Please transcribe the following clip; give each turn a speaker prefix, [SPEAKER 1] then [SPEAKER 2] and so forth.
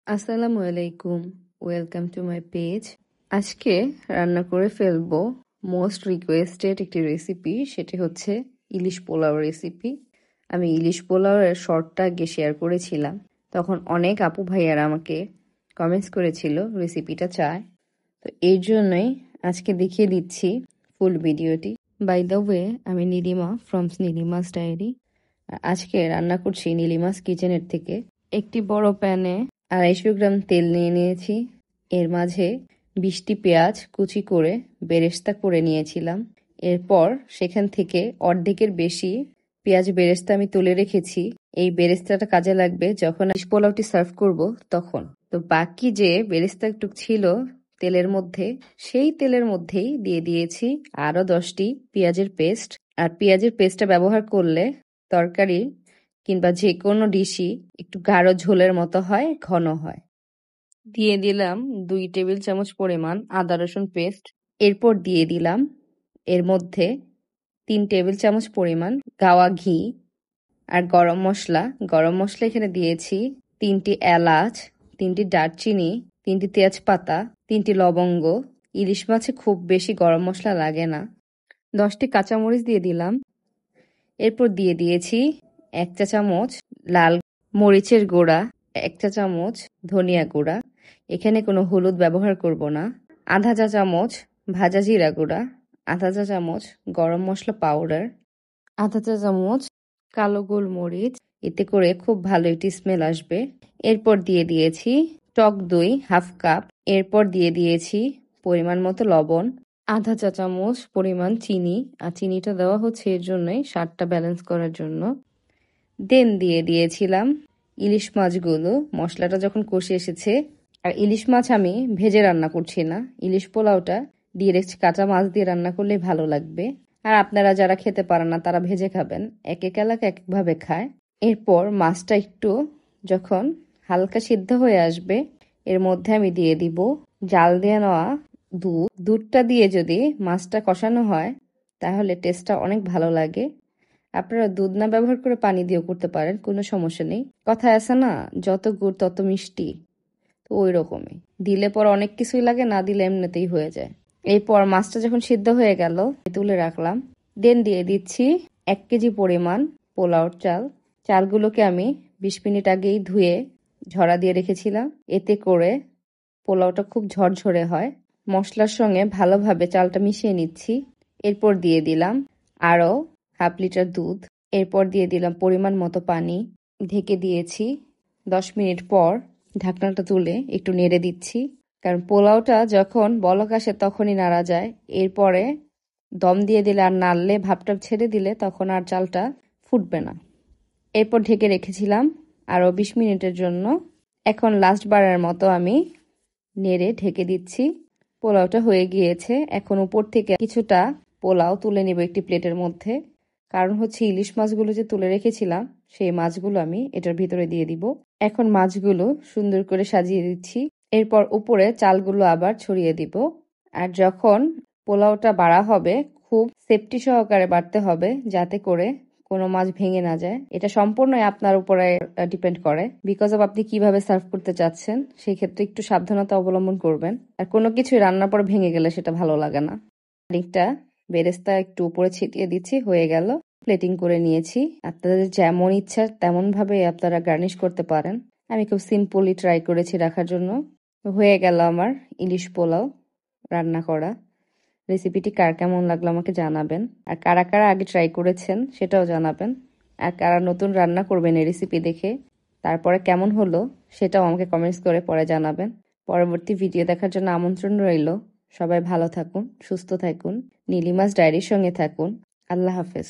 [SPEAKER 1] আসসালামু আলাইকুম, welcome to my page. আজকে রান্না করে ফেলবো মোস্ট রিকোয়েস্টেড একটি রেসিপি, সেটি হচ্ছে ইলিশ পোলাও রেসিপি। আমি ইলিশ পোলাওয়ের শর্টটা আগে শেয়ার করেছিলাম, তখন অনেক আপু ভাইয়ারা আমাকে কমেন্টস করেছিল রেসিপিটা চায়, তো এই জন্যই আজকে দেখিয়ে দিচ্ছি ফুল ভিডিওটি। বাই দ্য ওয়ে, আমি নীলিমা ফ্রম নীলিমাস ডায়েরি। আজকে রান্না করছি নীলিমাস কিচেনের থেকে। একটি বড় প্যানে 250 গ্রাম তেল নিয়ে নিয়েছি। এর মাঝে 20টি পেঁয়াজ কুচি করে বেরেস্তা করে নিয়েছিলাম। এরপর সেখান থেকে অর্ধেকের বেশি পেঁয়াজ বেরেস্তা আমি তুলে রেখেছি। এই বেরেস্তাটা কাজে লাগবে যখন ইলিশ পোলাওটি সার্ভ করব তখন। তো বাকি যে বেরেস্তা একটু ছিল তেলের মধ্যে, সেই তেলের মধ্যেই দিয়ে দিয়েছি আরো 10টি পেঁয়াজের পেস্ট। আর পেঁয়াজের পেস্টটা ব্যবহার করলে তরকারি কিংবা যে কোনো ডিশই একটু গাঢ় ঝোলের মতো হয়, ঘন হয়। দিয়ে দিলাম 2 টেবিল চামচ পরিমাণ আদা রসুন পেস্ট। এরপর দিয়ে দিলাম এর মধ্যে 3 টেবিল চামচ পরিমাণ গাওয়া ঘি আর গরম মশলা। গরম মশলা এখানে দিয়েছি 3টি এলাচ, 3টি দারচিনি, 3টি তেজপাতা, 3টি লবঙ্গ। ইলিশ মাছে খুব বেশি গরম মশলা লাগে না। 10টি কাঁচামরিচ দিয়ে দিলাম। এরপর দিয়ে দিয়েছি 1 চা চামচ লাল মরিচের গুঁড়া, 1 চা চামচ ধনিয়া গুঁড়া, এখানে কোনো হলুদ ব্যবহার করব না, আধা চা চামচ ভাজা জিরা গুঁড়া, আধা চা চামচ গরম মশলা পাউডার, আধা চা চামচ কালো গোলমরিচ। এতে করে খুব ভালো একটি স্মেল আসবে। এরপর দিয়ে দিয়েছি টক দই হাফ কাপ। এরপর দিয়ে দিয়েছি পরিমাণ মতো লবণ, আধা চা চামচ পরিমাণ চিনি। আর চিনিটা দেওয়া হচ্ছে এর জন্যই, স্বাদটা ব্যালেন্স করার জন্য। দেন দিয়ে দিয়েছিলাম ইলিশ মাছগুলো। মশলাটা যখন কষে এসেছে, আর ইলিশ মাছ আমি ভেজে রান্না করছি না, ইলিশ পোলাওটা ডিরেক্ট কাঁচা মাছ দিয়ে রান্না করলেই ভালো লাগবে। আর আপনারা যারা খেতে পারেন না তারা ভেজে খাবেন, এক এক এলাকা এক একভাবে খায়। এরপর মাছটা একটু যখন হালকা সিদ্ধ হয়ে আসবে, এর মধ্যে আমি দিয়ে দিব জাল দিয়ে নেওয়া দুধ। দুধটা দিয়ে যদি মাছটা কষানো হয় তাহলে টেস্টটা অনেক ভালো লাগে। আপনারা দুধ না ব্যবহার করে পানি দিয়েও করতে পারেন, কোনো সমস্যা নেই। কথায় আছে না, যত গুড় তত মিষ্টি, তো ওই রকমই। দিলে পর অনেক কিছুই লাগে, না দিলে এমনিতেই হয়ে যায়। এরপর মাছটা যখন সিদ্ধ হয়ে গেল তুলে রাখলাম। দেন দিয়ে দিচ্ছি 1 কেজি পরিমাণ পোলাওর চাল। চালগুলোকে আমি 20 মিনিট আগেই ধুয়ে ঝরা দিয়ে রেখেছিলাম, এতে করে পোলাওটা খুব ঝরঝরে হয়। মশলার সঙ্গে ভালোভাবে চালটা মিশিয়ে নিচ্ছি। এরপর দিয়ে দিলাম আরও হাফ লিটার দুধ। এরপর দিয়ে দিলাম পরিমাণ মতো পানি। ঢেকে দিয়েছি। 10 মিনিট পর ঢাকনাটা তুলে একটু নেড়ে দিচ্ছি, কারণ পোলাওটা যখন বলক আসে তখনই নাড়া যায়। এরপরে দম দিয়ে দিলে আর নাড়লে, ভাপটা ছেড়ে দিলে তখন আর চালটা ফুটবে না। এরপর ঢেকে রেখেছিলাম আরও 20 মিনিটের জন্য। এখন লাস্ট বারের মতো আমি নেড়ে ঢেকে দিচ্ছি। পোলাওটা হয়ে গিয়েছে। এখন উপর থেকে কিছুটা পোলাও তুলে নেব একটি প্লেটের মধ্যে, কারণ হচ্ছে ইলিশ মাছগুলো যে তুলে রেখেছিলাম সেই মাছগুলো আমি এটার ভিতরে দিয়ে দিব। এখন মাছগুলো সুন্দর করে সাজিয়ে দিচ্ছি। এরপর উপরে চালগুলো আবার ছড়িয়ে দিব। আর যখন পোলাওটা বাড়া হবে, খুব সেফটি সহকারে বাড়তে হবে যাতে করে কোনো মাছ ভেঙে না যায়। এটা সম্পূর্ণই আপনার উপরে ডিপেন্ড করে, বিকজ অফ আপনি কিভাবে সার্ভ করতে চাচ্ছেন, সেই ক্ষেত্রে একটু সাবধানতা অবলম্বন করবেন। আর কোনো কিছুই রান্নার পর ভেঙে গেলে সেটা ভালো লাগে না। খানিকটা বেরেস্তা একটু উপরে ছিটিয়ে দিচ্ছি, হয়ে গেল। প্লেটিং করে নিয়েছি। আপনাদের যেমন ইচ্ছা তেমন ভাবে আপনারা গার্নিশ করতে পারেন। আমি খুব সিম্পলি ট্রাই করেছি রাখার জন্য। হয়ে গেল আমার ইলিশ পোলাও রান্না করা। রেসিপিটি কার কেমন লাগলো আমাকে জানাবেন। আর কারা কারা আগে ট্রাই করেছেন সেটাও জানাবেন। আর কারা নতুন রান্না করবেন এই রেসিপি দেখে, তারপরে কেমন হলো সেটাও আমাকে কমেন্টস করে পরে জানাবেন। পরবর্তী ভিডিও দেখার জন্য আমন্ত্রণ রইল। সবাই ভালো থাকুন, সুস্থ থাকুন, নীলিমাস ডায়েরির সঙ্গে থাকুন। আল্লাহ হাফেজ।